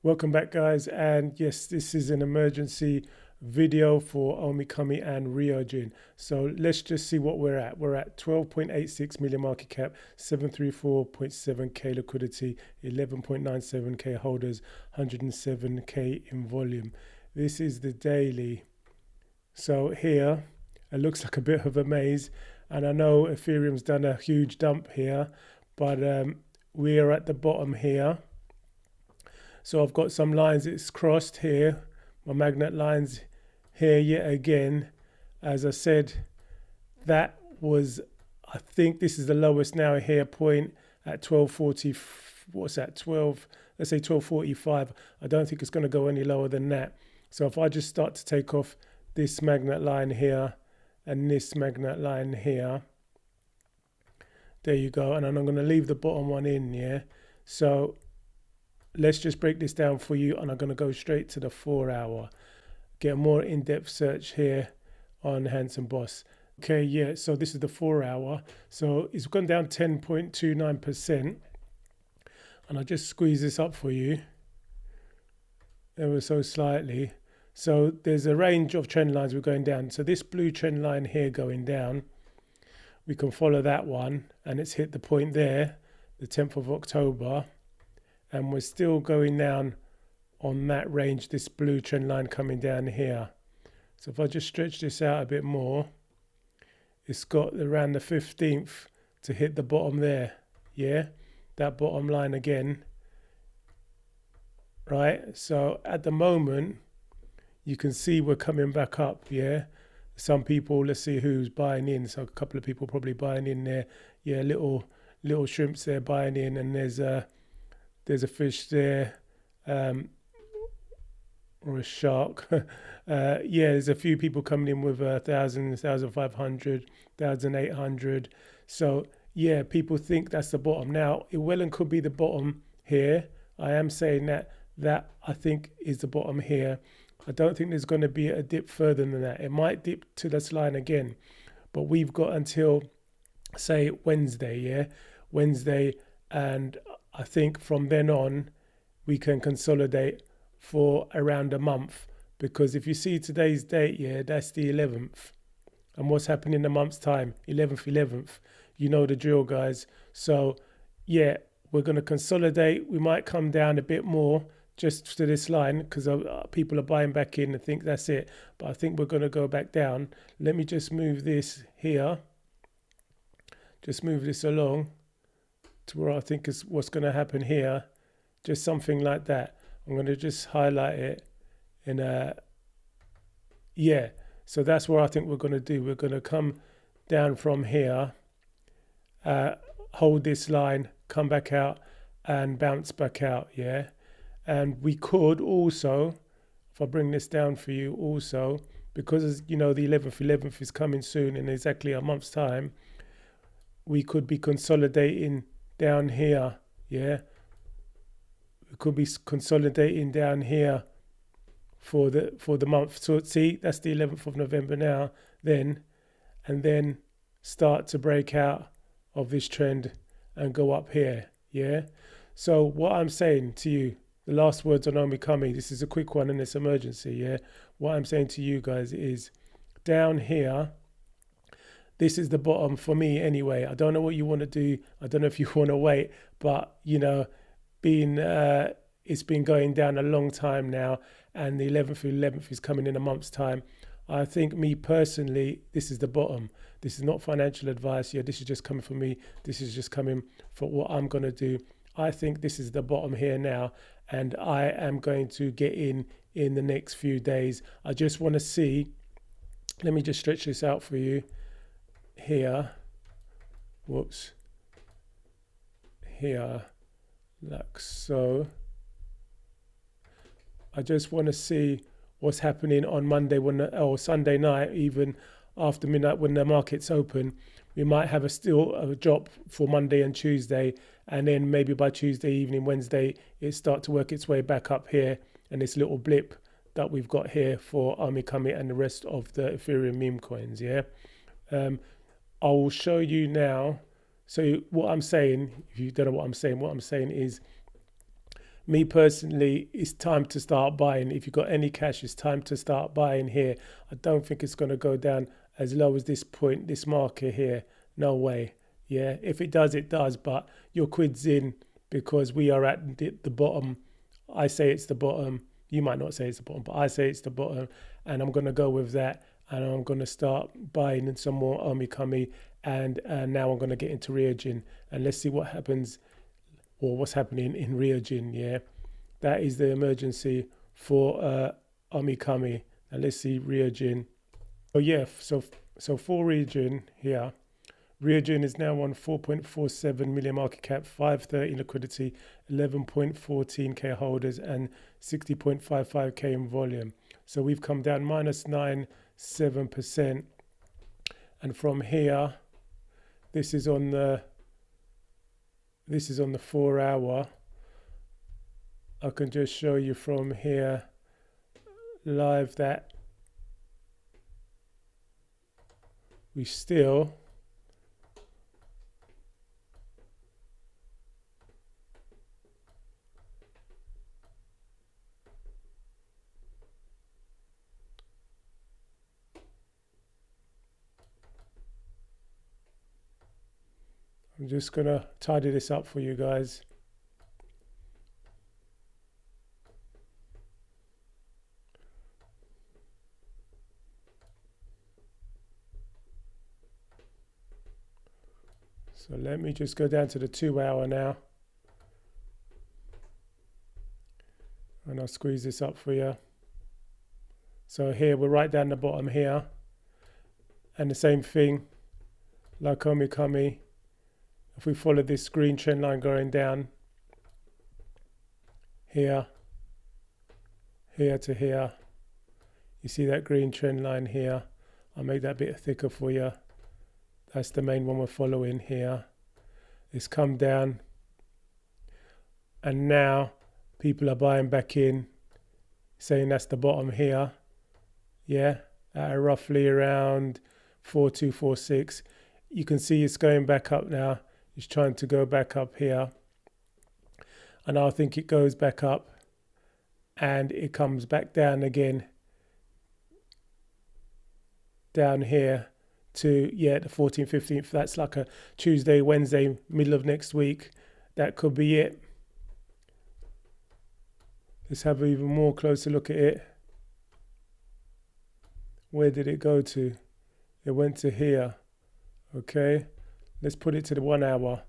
Welcome back, guys, and yes, this is an emergency video for Omikami and Ryojin. So let's just see what we're at. We're at 12.86 million market cap, 734.7k liquidity, 11.97k holders, 107k in volume. This is the daily. So here it looks like a bit of a maze, and I know Ethereum's done a huge dump here, but we are at the bottom here. So I've got some lines it's crossed here, my magnet lines here yet again. As I said, that was, I think this is the lowest now here point at 1240, what's that, 12, let's say 1245. I don't think it's going to go any lower than that. So if I just start to take off this magnet line here and this magnet line here, there you go. And then I'm going to leave the bottom one in, yeah. So let's just break this down for you, and I'm going to go straight to the 4 hour. Get a more in-depth search here on Handsome Boss. Okay, yeah, so this is the 4 hour. So it's gone down 10.29%. And I'll just squeeze this up for you ever so slightly. So there's a range of trend lines we're going down. So this blue trend line here going down, we can follow that one, and it's hit the point there, the 10th of October. And we're still going down on that range, this blue trend line coming down here. So if I just stretch this out a bit more, it's got around the 15th to hit the bottom there. Yeah, that bottom line again. Right, so at the moment, you can see we're coming back up, yeah. Some people, let's see who's buying in. So a couple of people probably buying in there. Yeah, little shrimps there buying in, and there's a fish there, or a shark. Yeah, there's a few people coming in with 1,000, 1,500, 1,800. So yeah, people think that's the bottom. Now, it well and could be the bottom here. I am saying that I think is the bottom here. I don't think there's going to be a dip further than that. It might dip to this line again, but we've got until, say, Wednesday, yeah? Wednesday, and I think from then on, we can consolidate for around a month, because if you see today's date, yeah, that's the 11th. And what's happening in a month's time, 11th, you know the drill, guys. So yeah, we're going to consolidate. We might come down a bit more just to this line because people are buying back in and think that's it. But I think we're going to go back down. Let me just move this here. Just move this along to where I think is what's going to happen here. Just something like that. I'm going to just highlight it in yeah. So that's what I think we're going to do. We're going to come down from here, hold this line, come back out and bounce back out, yeah. And we could also, if I bring this down for you also, because you know the 11th is coming soon in exactly a month's time, we could be consolidating down here, yeah. We could be consolidating down here for the month. So see, that's the 11th of November now, then, and then start to break out of this trend and go up here, yeah. So what I'm saying to you, the last words on Omikami, this is a quick one and it's emergency, yeah. What I'm saying to you guys is down here, this is the bottom for me anyway. I don't know what you want to do. I don't know if you want to wait, but you know, it's been going down a long time now, and the 11th is coming in a month's time. I think, me personally, this is the bottom. This is not financial advice. Yeah, this is just coming from me. This is just coming for what I'm going to do. I think this is the bottom here now, and I am going to get in the next few days. I just want to see, let me just stretch this out for you here. Whoops. Here, like so. I just want to see what's happening on Monday or Sunday night, even after midnight when the market's open. We might have a drop for Monday and Tuesday, and then maybe by Tuesday evening, Wednesday, it start to work its way back up here, and this little blip that we've got here for Omikami and the rest of the Ethereum meme coins, yeah. I will show you now. So what I'm saying, if you don't know what I'm saying is me personally, it's time to start buying. If you've got any cash, it's time to start buying here. I don't think it's going to go down as low as this point, this market here. No way. Yeah, if it does, it does. But your quid's in because we are at the bottom. I say it's the bottom. You might not say it's the bottom, but I say it's the bottom. And I'm going to go with that. And I'm going to start buying in some more Omikami. And now I'm going to get into Ryujin. And let's see what happens or what's happening in Ryujin. Yeah, that is the emergency for Omikami. And let's see Ryujin. So yeah, so for Ryujin here, Ryujin is now on 4.47 million market cap, 530 liquidity, 11.14k holders, and 60.55k in volume. So we've come down -9.7%, and from here, this is on the 4 hour. I can just show you from here live that we still I'm just gonna tidy this up for you guys. So let me just go down to the 2 hour now. And I'll squeeze this up for you. So here, we're right down the bottom here. And the same thing, like Omikami. If we follow this green trend line going down, here to here, you see that green trend line here. I'll make that a bit thicker for you. That's the main one we're following here. It's come down, and now people are buying back in, saying that's the bottom here. Yeah, at roughly around 4246. You can see it's going back up now. It's trying to go back up here, and I think it goes back up and it comes back down again, down here to, yeah, the 14th, 15th. That's like a Tuesday, Wednesday, middle of next week. That could be it. Let's have an even more closer look at it. Where did it go to? It went to here. Okay, let's put it to the 1 hour.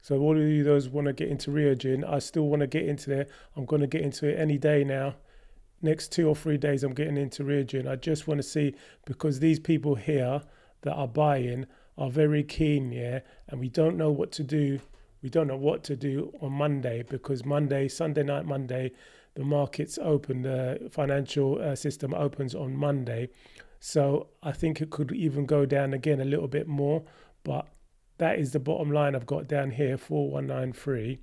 So all of you those want to get into Ryujin, I still want to get into there. I'm going to get into it any day now. Next 2 or 3 days, I'm getting into Ryujin. I just want to see, because these people here that are buying are very keen, yeah, and we don't know what to do. We don't know what to do on Monday, because Monday, Sunday night, Monday, the markets open, the financial system opens on Monday. So I think it could even go down again a little bit more, but that is the bottom line I've got down here, 4193.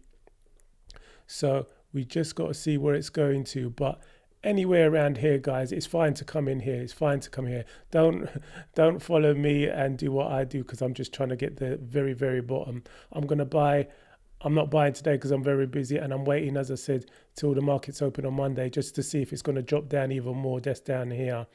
So we just got to see where it's going to. But anywhere around here, guys, it's fine to come in here. It's fine to come here. Don't follow me and do what I do, because I'm just trying to get the very, very bottom. I'm going to buy. I'm not buying today because I'm very busy, and I'm waiting, as I said, till the markets open on Monday, just to see if it's going to drop down even more. That's down here.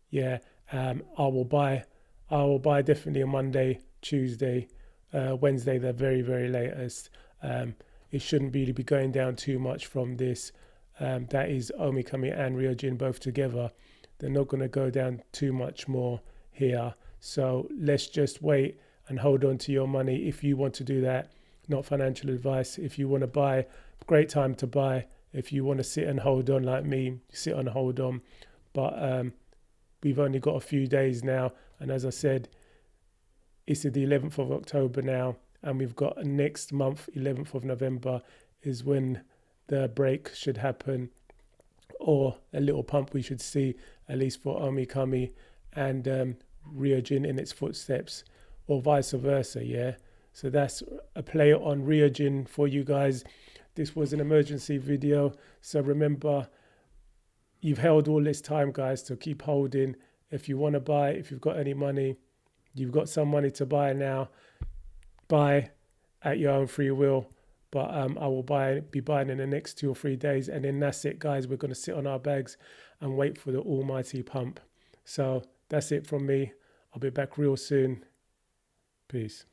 Yeah, I will buy definitely on Monday, Tuesday, Wednesday, the very, very latest. It shouldn't really be going down too much from this. That is Omikami and Ryujin both together. They're not going to go down too much more here. So let's just wait and hold on to your money if you want to do that. Not financial advice. If you want to buy, great time to buy. If you want to sit and hold on like me, sit and hold on. But we've only got a few days now. And as I said, it's the 11th of October now. And we've got next month, 11th of November, is when the break should happen, or a little pump we should see, at least for Omikami and Ryujin in its footsteps, or vice versa, yeah? So that's a play on Ryujin for you guys. This was an emergency video. So remember, you've held all this time, guys, so keep holding. If you want to buy, if you've got any money, you've got some money to buy now, buy at your own free will. but I will be buying in the next 2 or 3 days, and then that's it, guys. We're going to sit on our bags and wait for the almighty pump. So that's it from me. I'll be back real soon. Peace.